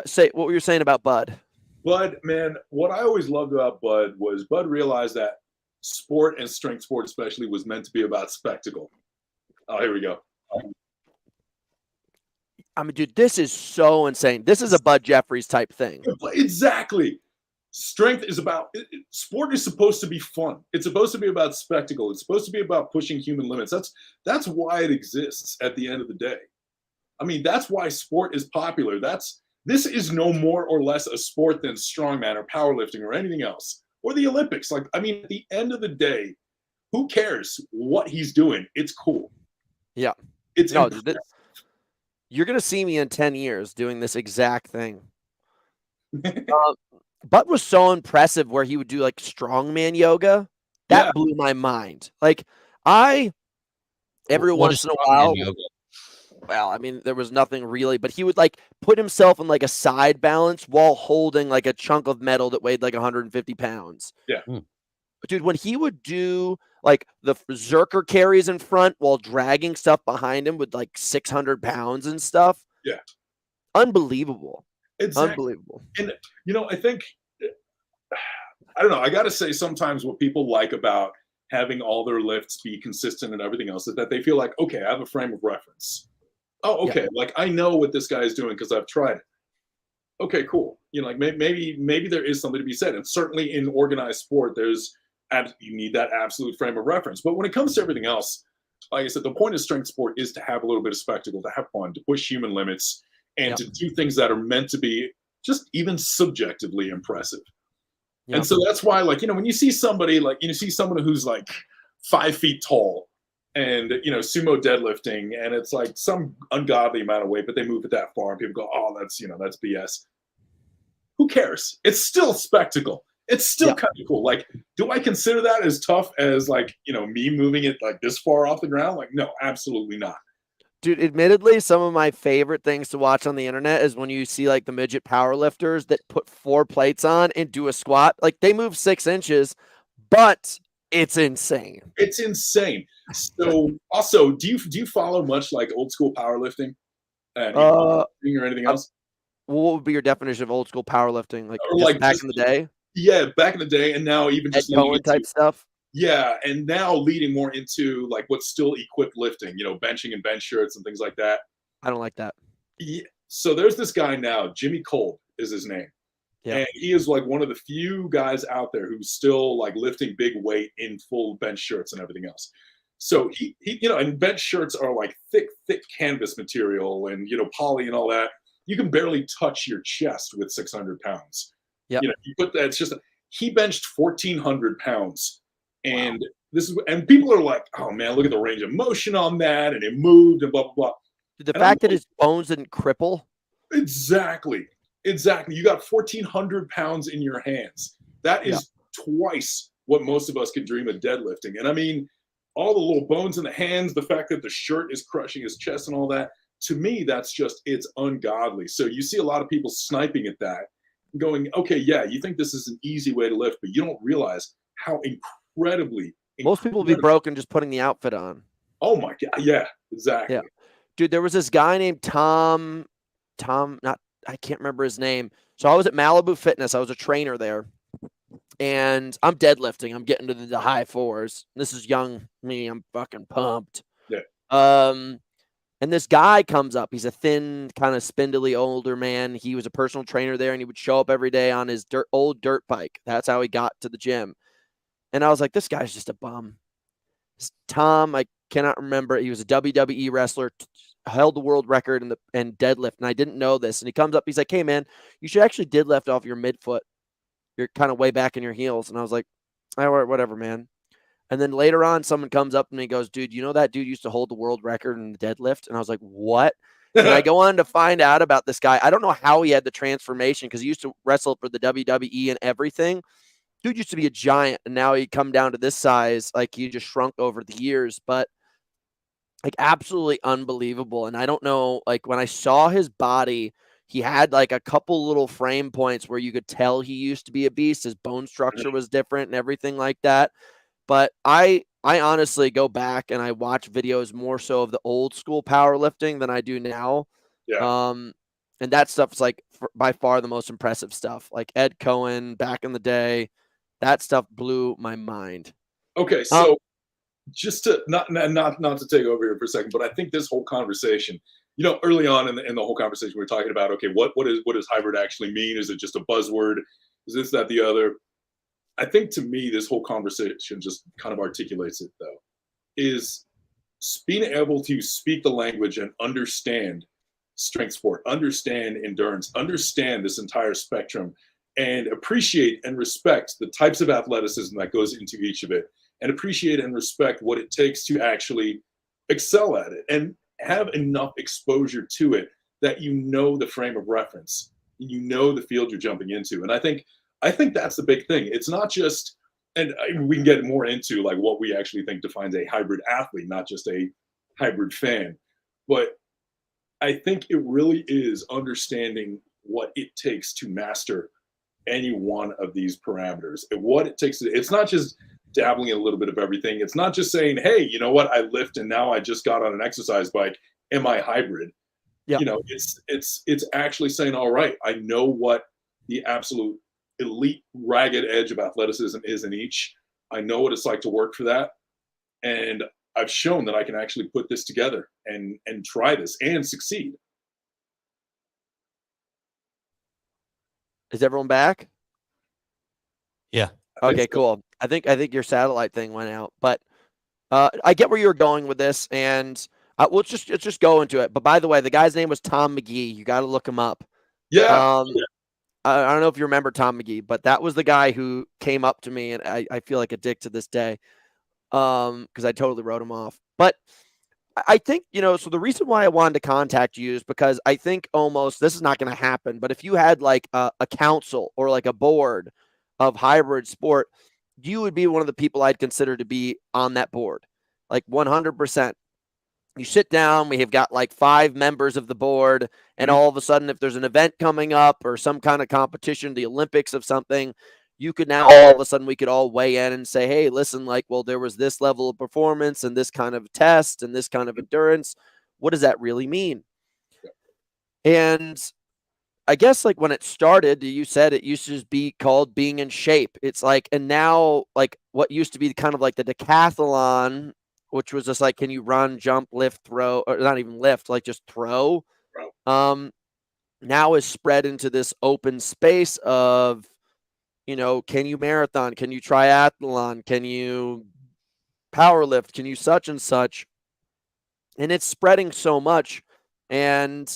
Say what were you saying about Bud? Bud, man, what I always loved about Bud was Bud realized that sport and strength sport especially was meant to be about spectacle. Oh, here we go. I mean, dude, this is so insane. This is a Bud Jeffries type thing. Exactly. Strength is about sport is supposed to be fun. It's supposed to be about spectacle. It's supposed to be about pushing human limits. That's why it exists at the end of the day. I mean, that's why sport is popular. This is no more or less a sport than strongman or powerlifting or anything else. Or the Olympics. Like, I mean, at the end of the day, who cares what he's doing? It's cool. Yeah. It's no, dude, you're gonna see me in 10 years doing this exact thing. Bud was so impressive where he would do like strongman yoga. That blew my mind. Like every once in a while. Yoga? Well, I mean, there was nothing really, but he would like put himself in like a side balance while holding like a chunk of metal that weighed like 150 pounds. Yeah. But dude, when he would do like the Zerker carries in front while dragging stuff behind him with like 600 pounds and stuff. Yeah. Unbelievable. Exactly. Unbelievable. And, I think, I don't know, I got to say sometimes what people like about having all their lifts be consistent and everything else is that they feel like, okay, I have a frame of reference. Oh, okay. Yeah. Like I know what this guy is doing because I've tried it. Okay, cool. Like maybe there is something to be said. And certainly in organized sport, you need that absolute frame of reference. But when it comes to everything else, like I said, the point of strength sport is to have a little bit of spectacle, to have fun, to push human limits, and to do things that are meant to be just even subjectively impressive. Yep. And so that's why, like, when you see somebody, like, see someone who's like 5 feet tall and, sumo deadlifting, and it's like some ungodly amount of weight, but they move it that far, and people go, oh, that's BS. Who cares? It's still spectacle. It's still kind of cool. Like, do I consider that as tough as, like, me moving it like this far off the ground? Like, no, absolutely not. Dude, admittedly, some of my favorite things to watch on the internet is when you see like the midget powerlifters that put 4 plates on and do a squat. Like they move 6 inches, but it's insane. It's insane. So also, do you follow much like old school powerlifting? Or anything else? What would be your definition of old school powerlifting? Like back in the day? Yeah, back in the day, and now even just type stuff. Yeah, and now leading more into like what's still equipped lifting, benching and bench shirts and things like that. I don't like that. Yeah. So there's this guy now, Jimmy Kolb is his name. Yeah. And he is like one of the few guys out there who's still like lifting big weight in full bench shirts and everything else. So he and bench shirts are like thick canvas material and, poly and all that. You can barely touch your chest with 600 pounds. Yeah. You put that, he benched 1,400 pounds. And and people are like, oh man, look at the range of motion on that, and it moved and blah blah blah. The fact that his bones didn't cripple. Exactly. You got 1,400 pounds in your hands. That is twice what most of us could dream of deadlifting. And I mean, all the little bones in the hands, the fact that the shirt is crushing his chest and all that. To me, it's ungodly. So you see a lot of people sniping at that, going, okay, yeah, you think this is an easy way to lift, but you don't realize how incredibly most people will be broken just putting the outfit on. Oh my god, yeah, exactly. Yeah, dude, there was this guy named Tom, I can't remember his name. So I was at Malibu Fitness. I was a trainer there, and I'm deadlifting. I'm getting to the high 4s. This is young me. I'm fucking pumped. Yeah. And this guy comes up. He's a thin, kind of spindly older man. He was a personal trainer there, and he would show up every day on his old dirt bike. That's how he got to the gym. And I was like, this guy's just a bum. Tom, I cannot remember. He was a WWE wrestler, held the world record in deadlift, and I didn't know this. And he comes up, he's like, hey, man, you should actually deadlift off your midfoot. You're kind of way back in your heels. And I was like, all right, whatever, man. And then later on, someone comes up and he goes, dude, you know that dude used to hold the world record in the deadlift? And I was like, what? And I go on to find out about this guy. I don't know how he had the transformation because he used to wrestle for the WWE and everything. dude used to be a giant, and now he come down to this size. Like, he just shrunk over the years, but like absolutely unbelievable. And I don't know, like when I saw his body, he had like a couple little frame points where you could tell he used to be a beast. His bone structure was different and everything like that. But I honestly go back and I watch videos more so of the old school powerlifting than I do now. Yeah. And that stuff's like by far the most impressive stuff. Like Ed Cohen back in the day, that stuff blew my mind. Okay, so just to not to take over here for a second, but I think this whole conversation, early on in the whole conversation, we were talking about, okay, what does hybrid actually mean? Is it just a buzzword? Is this, that, the other? I think to me, this whole conversation just kind of articulates it, though, is being able to speak the language and understand strength sport, understand endurance, understand this entire spectrum, and appreciate and respect the types of athleticism that goes into each of it, and appreciate and respect what it takes to actually excel at it and have enough exposure to it that the frame of reference, the field you're jumping into. And I think that's the big thing. It's not just, and we can get more into like what we actually think defines a hybrid athlete, not just a hybrid fan, but I think it really is understanding what it takes to master any one of these parameters and what it takes. It's not just dabbling in a little bit of everything. It's not just saying, hey, you know what, I lift and now I just got on an exercise bike. Am I hybrid? Yeah. It's actually saying, all right, I know what the absolute elite ragged edge of athleticism is in each. I know what it's like to work for that. And I've shown that I can actually put this together and try this and succeed. Is everyone back? Yeah. Okay, cool. I think your satellite thing went out, but I get where you were going with this, and let's just go into it. But by the way, the guy's name was Tom McGee. You got to look him up. Yeah. I don't know if you remember Tom McGee, but that was the guy who came up to me, and I feel like a dick to this day because I totally wrote him off. But I think, so the reason why I wanted to contact you is because I think almost this is not going to happen. But if you had like a council or like a board of hybrid sport, you would be one of the people I'd consider to be on that board, like 100%. You sit down, we have got like 5 members of the board, and all of a sudden, if there's an event coming up or some kind of competition, the Olympics of something, you could now all of a sudden we could all weigh in and say, hey, listen, like, well, there was this level of performance and this kind of test and this kind of endurance. What does that really mean? And I guess like when it started, you said it used to just be called being in shape. It's like, and now like what used to be kind of like the decathlon, which was just like, can you run, jump, lift, throw, or not even lift, like just throw, now is spread into this open space of, can you marathon? Can you triathlon? Can you power lift? Can you such and such? And it's spreading so much. And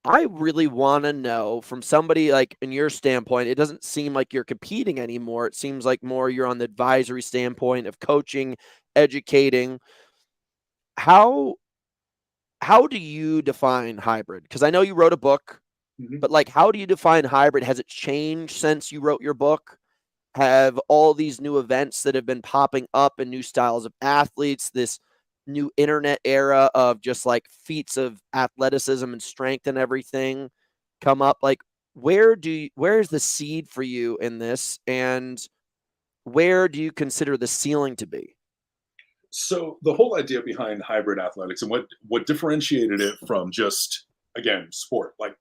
I really want to know from somebody like in your standpoint, it doesn't seem like you're competing anymore. It seems like more you're on the advisory standpoint of coaching, educating. How do you define hybrid? Because I know you wrote a book. But like, how do you define hybrid? Has it changed since you wrote your book? Have all these new events that have been popping up and new styles of athletes, this new internet era of just like feats of athleticism and strength and everything come up? Like, where's the seed for you in this? And where do you consider the ceiling to be? So the whole idea behind hybrid athletics and what differentiated it from just, again, sport, like,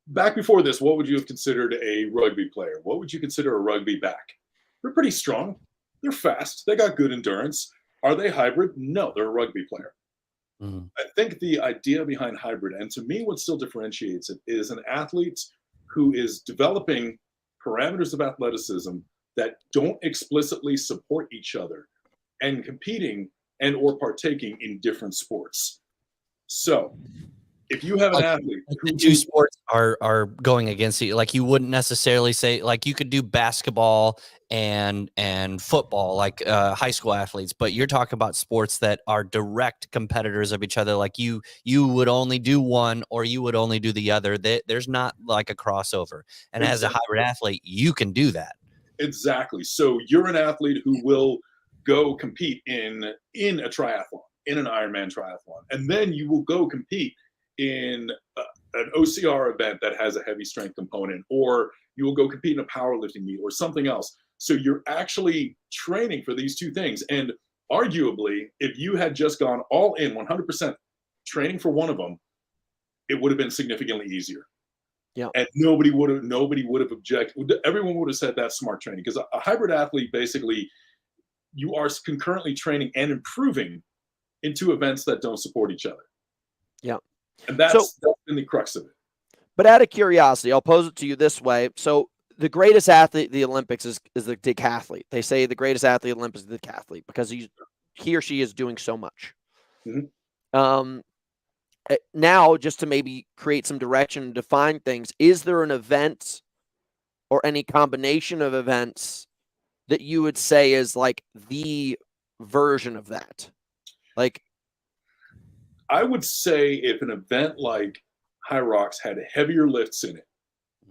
back before this, what would you have considered a rugby player? What would you consider a rugby back? They're pretty strong. They're fast. They got good endurance. Are they hybrid? No, they're a rugby player. I think the idea behind hybrid, and to me what still differentiates it, is an athlete who is developing parameters of athleticism that don't explicitly support each other and competing and or partaking in different sports. So if you have an athlete, the two sports are going against you. Like you wouldn't necessarily say like you could do basketball and football, like high school athletes, but you're talking about sports that are direct competitors of each other. Like you would only do one or you would only do the other. There's not like a crossover. And as a hybrid athlete, you can do that. Exactly. So you're an athlete who will go compete in a triathlon, in an Ironman triathlon, and then you will go compete in an OCR event that has a heavy strength component, or you will go compete in a powerlifting meet or something else. So you're actually training for these two things. And arguably, if you had just gone all in 100% training for one of them, it would have been significantly easier. Yeah. And nobody would have objected. Everyone would have said that's smart training, because a hybrid athlete, basically, you are concurrently training and improving in two events that don't support each other. Yeah. And that's been the crux of it. But out of curiosity, I'll pose it to you this way. So the greatest athlete in the Olympics is the decathlete. They say the greatest athlete in the Olympics is the decathlete because he or she is doing so much. Mm-hmm. Now, just to maybe create some direction and define things, is there an event or any combination of events that you would say is like the version of that? Like, I would say if an event like High Rocks had heavier lifts in it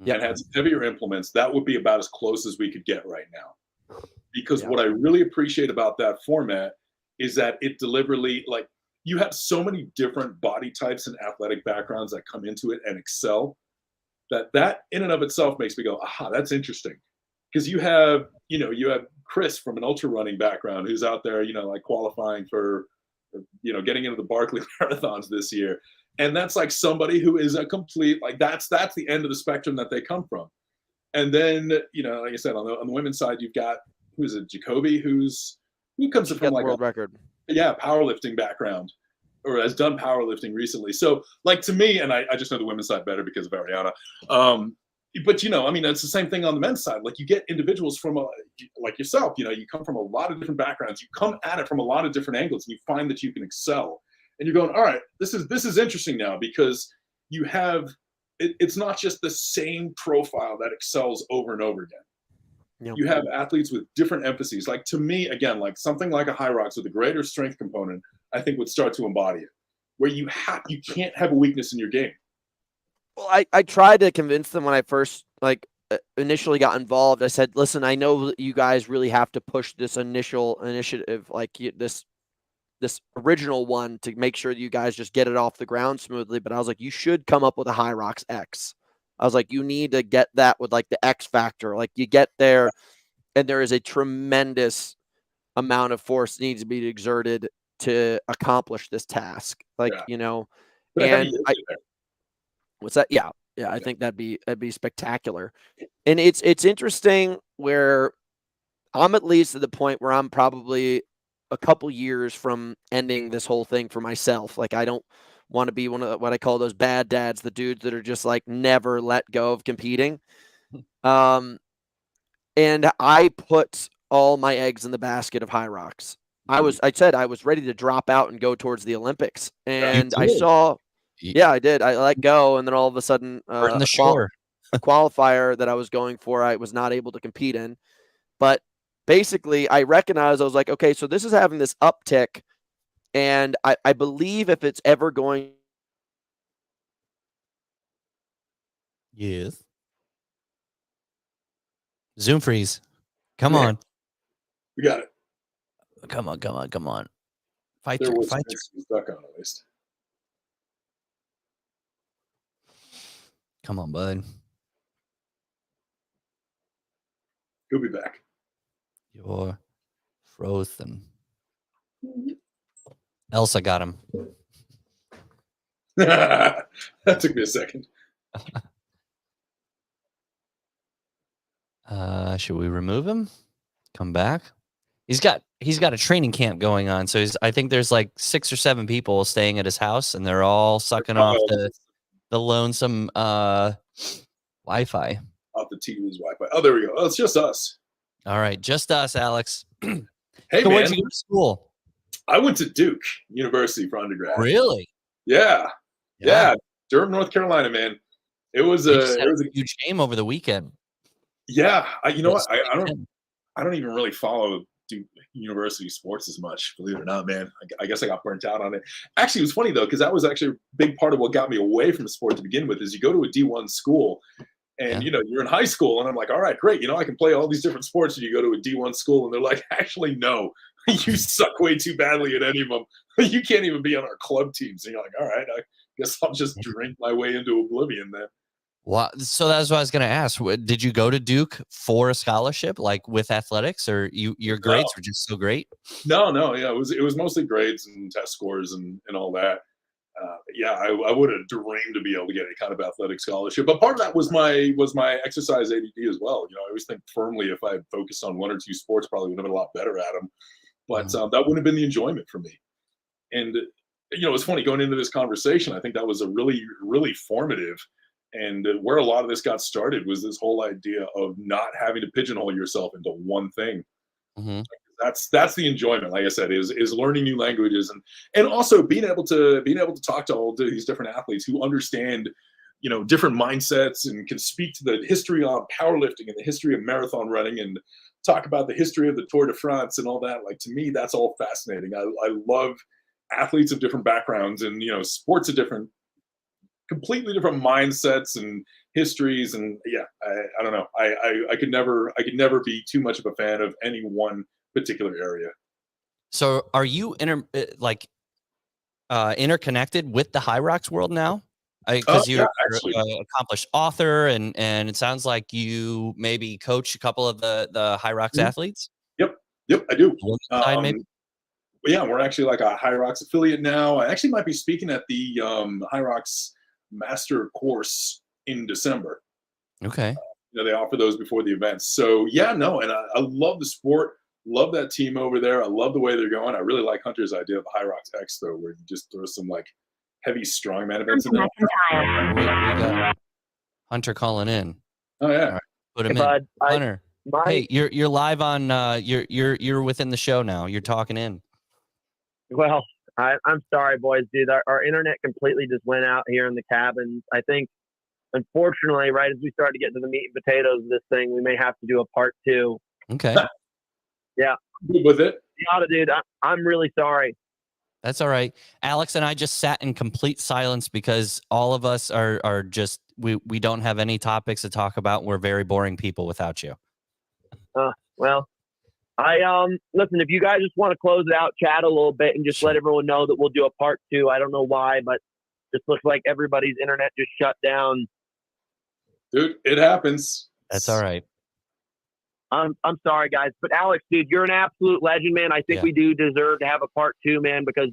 and had some heavier implements, that would be about as close as we could get right now. Because what I really appreciate about that format is that it deliberately, like, you have so many different body types and athletic backgrounds that come into it and excel, that in and of itself makes me go, aha, that's interesting. Because you have Chris from an ultra running background who's out there, like qualifying for, getting into the Barkley marathons this year. And that's like somebody who is a complete, like, that's the end of the spectrum that they come from. And then, like I said, on the women's side, you've got, who's it, Jacoby, who comes from like world record. Yeah, powerlifting background, or has done powerlifting recently. So, like, to me, and I just know the women's side better because of Ariana. But it's the same thing on the men's side. Like, you get individuals from like yourself. You come from a lot of different backgrounds. You come at it from a lot of different angles, and you find that you can excel. And you're going, all right, this is interesting now, because you have it's not just the same profile that excels over and over again. Yep. You have athletes with different emphases. Like, to me, again, like something like a High Rocks with a greater strength component, I think would start to embody it, where you can't have a weakness in your game. Well, I tried to convince them when I first initially got involved. I said, listen, I know that you guys really have to push this initial initiative, like this original one, to make sure that you guys just get it off the ground smoothly. But I was like, you should come up with a High Rocks X. I was like, you need to get that with like the X factor. Like, you get there and there is a tremendous amount of force that needs to be exerted to accomplish this task. Like, But and what's that? Yeah. I think that'd be spectacular. And it's interesting where I'm at least at the point where I'm probably a couple years from ending this whole thing for myself. Like, I don't want to be one of what I call those bad dads, the dudes that are just like never let go of competing. And I put all my eggs in the basket of High Rocks. I said I was ready to drop out and go towards the Olympics. And I saw, I did. I let go. And then all of a sudden, in the shore. A qualifier that I was going for, I was not able to compete in. But basically, I recognized, I was like, okay, so this is having this uptick. And I believe if it's ever going. Yes. Zoom freeze. Come on. We got it. Come on. Fight there through. was Fight through. Stuck on at least. Come on, bud. He'll be back. You're frozen. Elsa got him. That took me a second. Should we remove him? Come back? He's got a training camp going on, so I think there's like 6 or 7 people staying at his house, and they're all sucking off the lonesome Wi-Fi. Off the TV's Wi-Fi. Oh, there we go. Oh, it's just us. All right, just us, Alex. Hey, so man. Where'd you go to school? I went to Duke University for undergrad. Really? Yeah. Durham, North Carolina, man. It was a huge game over the weekend. Yeah, you know what? I don't even really follow Duke University sports as much, believe it or not, man. I guess I got burnt out on it. Actually, it was funny though, because that was actually a big part of what got me away from sport to begin with. Is you go to a D1 school, And, you're in high school, and I'm like, all right, great. I can play all these different sports. And you go to a D1 school, and they're like, actually, no, you suck way too badly at any of them. You can't even be on our club teams. And you're like, all right, I guess I'll just drink my way into oblivion then. Well, so that's what I was going to ask. Did you go to Duke for a scholarship, like with athletics, or your grades were just so great? No. Yeah, it was mostly grades and test scores and all that. I would have dreamed to be able to get any kind of athletic scholarship, but part of that was my exercise ADD as well. I always think firmly if I had focused on one or two sports, probably would have been a lot better at them. But that wouldn't have been the enjoyment for me. And it's funny going into this conversation. I think that was a really, really formative, and where a lot of this got started was this whole idea of not having to pigeonhole yourself into one thing. Mm-hmm. That's the enjoyment, like I said, is learning new languages and also being able to talk to all these different athletes who understand different mindsets and can speak to the history of powerlifting and the history of marathon running and talk about the history of the Tour de France and all that. Like, to me, that's all fascinating. I love athletes of different backgrounds and sports of completely different mindsets and histories. And I don't know, I could never be too much of a fan of any one particular area. So are you interconnected with the High Rocks world now? Because you're an accomplished author, and it sounds like you maybe coach a couple of the High Rocks athletes. Yep, I do. Maybe? Yeah, we're actually like a High Rocks affiliate now. I actually might be speaking at the High Rocks Master course in December. Okay. They offer those before the events. So and I love the sport. Love that team over there. I love the way they're going. I really like Hunter's idea of the High Rocks X, though, where you just throw some like heavy strongman events in there. We got Hunter calling in. Oh yeah. All right, put him in. Hunter. Hey, you're live on. You're within the show now. You're talking in. Well, I'm sorry, boys, dude. Our internet completely just went out here in the cabin. I think, unfortunately, right as we start to get to the meat and potatoes of this thing, we may have to do a part 2. Okay. Yeah. Good with it. Yeah, dude. I'm really sorry. That's all right. Alex and I just sat in complete silence because all of us are just we don't have any topics to talk about. We're very boring people without you. Well, I listen, if you guys just want to close it out, chat a little bit, and just let everyone know that we'll do a part 2. I don't know why, but just looks like everybody's internet just shut down. Dude, it happens. That's all right. I'm sorry, guys, but Alex, dude, you're an absolute legend, man. I think we do deserve to have a part 2, man, because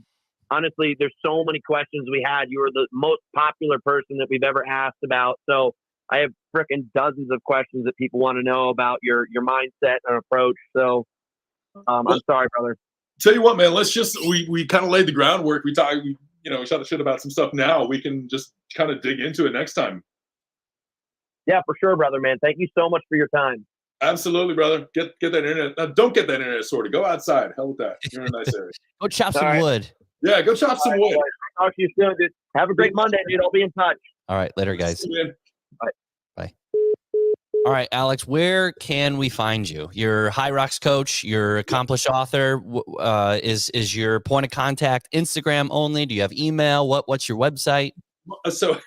honestly, there's so many questions we had. You were the most popular person that we've ever asked about. So I have freaking dozens of questions that people want to know about your mindset and approach. So I'm sorry, brother. Tell you what, man, let's just, we kind of laid the groundwork. We talked, we shot the shit about some stuff now. We can just kind of dig into it next time. Yeah, for sure, brother, man. Thank you so much for your time. Absolutely, brother. Get that internet. Don't get that internet sorted. Go outside. Hell with that. You're in a nice area. Go chop some wood. Yeah, go chop some wood. Talk to you soon, dude. Have a great Monday, dude. I'll be in touch. All right, later, guys. Bye. Bye. All right, Alex, where can we find you? You're High Rocks coach. You're accomplished author. Is your point of contact Instagram only? Do you have email? What's your website? So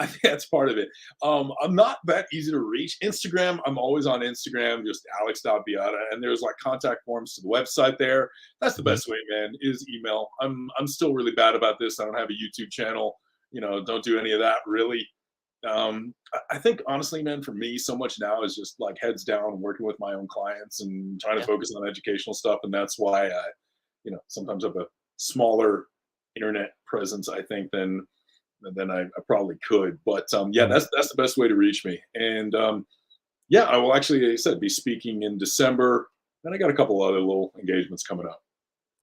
I think that's part of it. I'm not that easy to reach. Instagram, I'm always on Instagram, just alex.viada, and there's like contact forms to the website there. That's the best way, man, is email. I'm still really bad about this. I don't have a YouTube channel, don't do any of that really. I think honestly, man, for me, so much now is just like heads down, working with my own clients and trying to focus on educational stuff. And that's why I, sometimes have a smaller internet presence, I think, than I probably could. But that's the best way to reach me. And I will actually, like I said, be speaking in December. And I got a couple other little engagements coming up.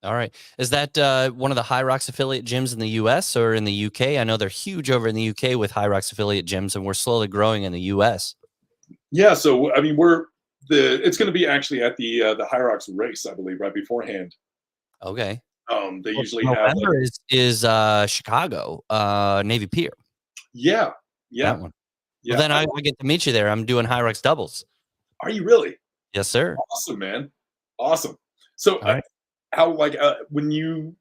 All right. Is that one of the High Rocks affiliate gyms in the US or in the UK? I know they're huge over in the UK with High Rocks affiliate gyms, and we're slowly growing in the US. Yeah. So, I mean, it's going to be actually at the High Rocks race, I believe, right beforehand. Okay. They usually November have is Chicago, Navy Pier. Yeah. That one. Yeah. Well, then I get to meet you there. I'm doing High Rocks doubles. Are you really? Yes, sir. Awesome, man. Awesome. So, right. When you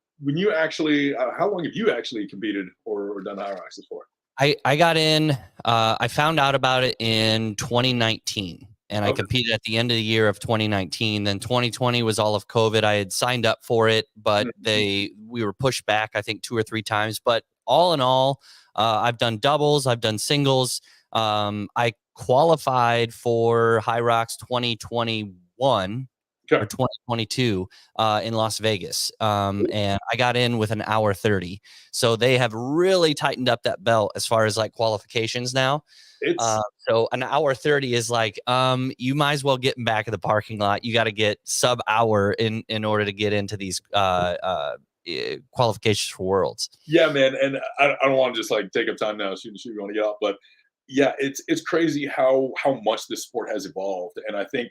actually, how long have you actually competed or done High Rocks for? I got in. I found out about it in 2019, and I competed at the end of the year of 2019. Then 2020 was all of COVID. I had signed up for it, but we were pushed back, I think 2 or 3 times. But all in all, I've done doubles. I've done singles. I qualified for High Rocks 2021. Or 2022 in Las Vegas. And I got in with an hour 30. So they have really tightened up that belt as far as like qualifications now. So an hour 30 is like, you might as well get back in the parking lot. You got to get sub hour in order to get into these qualifications for Worlds. Yeah, man. And I don't want to just like take up time now. Shoot, you want to get out. But yeah, it's crazy how much this sport has evolved. And I think,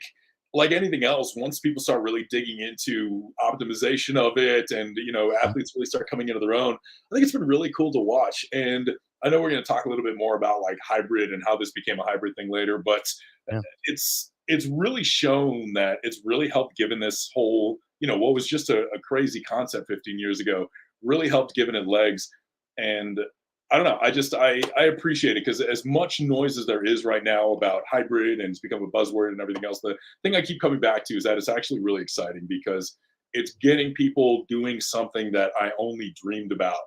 like anything else, once people start really digging into optimization of it and, athletes really start coming into their own, I think it's been really cool to watch. And I know we're going to talk a little bit more about like hybrid and how this became a hybrid thing later, but it's really shown that it's really helped given this whole, what was just a crazy concept 15 years ago, really helped giving it legs. And I don't know. I appreciate it because as much noise as there is right now about hybrid and it's become a buzzword and everything else, the thing I keep coming back to is that it's actually really exciting because it's getting people doing something that I only dreamed about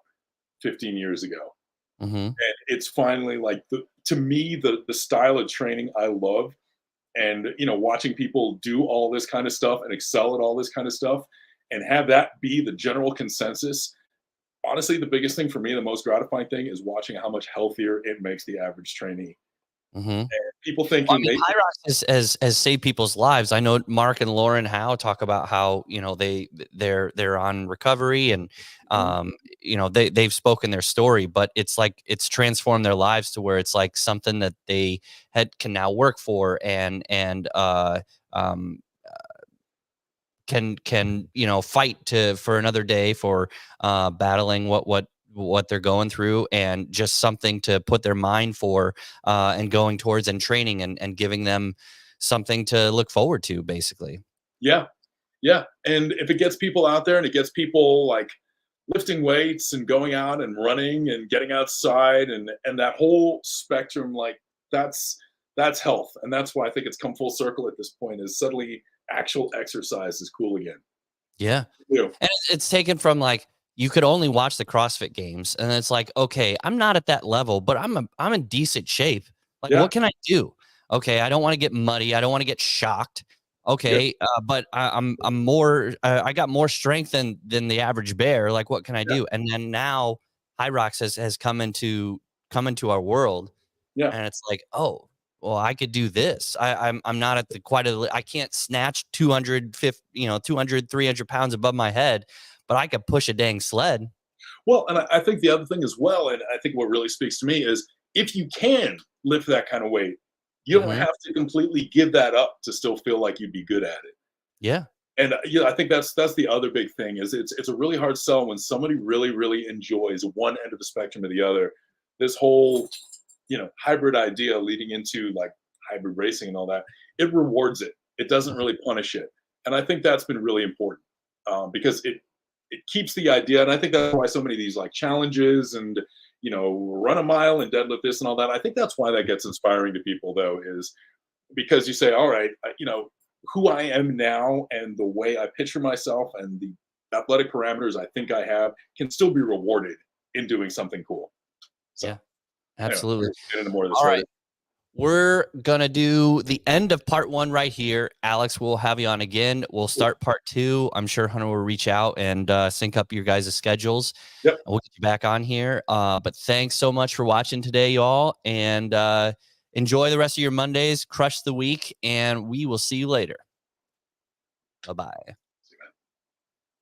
15 years ago. And it's finally like, to me, the style of training I love. And, watching people do all this kind of stuff and excel at all this kind of stuff and have that be the general consensus. Honestly, the biggest thing for me, the most gratifying thing is watching how much healthier it makes the average trainee. And people thinking High Rocks has saved people's lives. I know Mark and Lauren Howe talk about how they're on recovery and they've spoken their story, but it's like it's transformed their lives to where it's like something that they can now work for and can fight for another day for battling what they're going through and just something to put their mind for and going towards and training and giving them something to look forward to, basically. Yeah. And if it gets people out there and it gets people like lifting weights and going out and running and getting outside and that whole spectrum, like that's health. And that's why I think it's come full circle at this point, is suddenly actual exercise is cool again. Yeah. And it's taken from like, you could only watch the CrossFit games and it's like, okay, I'm not at that level, but I'm in decent shape. Like, what can I do? Okay. I don't want to get muddy. I don't want to get shocked. Okay. But I'm more, I got more strength than the average bear. Like, what can I do? And then now High Rocks has come into our world. And it's like, oh, well, I could do this. I'm not at I can't snatch 200, 300 pounds above my head, but I could push a dang sled. Well, and I think the other thing as well, and I think what really speaks to me is if you can lift that kind of weight, you don't have to completely give that up to still feel like you'd be good at it. Yeah. And I think that's the other big thing is it's a really hard sell when somebody really, really enjoys one end of the spectrum or the other. This whole hybrid idea leading into like hybrid racing and all that, it rewards it. It doesn't really punish it. And I think that's been really important because it keeps the idea. And I think that's why so many of these like challenges and, run a mile and deadlift this and all that. I think that's why that gets inspiring to people though, is because you say, all right, who I am now and the way I picture myself and the athletic parameters I think I have can still be rewarded in doing something cool. So, yeah. Absolutely. Get into more of this. All right. We're going to do the end of part 1 right here. Alex, we'll have you on again. We'll start part 2. I'm sure Hunter will reach out and sync up your guys' schedules. Yep. We'll get you back on here. But thanks so much for watching today, y'all. And enjoy the rest of your Mondays. Crush the week. And we will see you later. Bye-bye.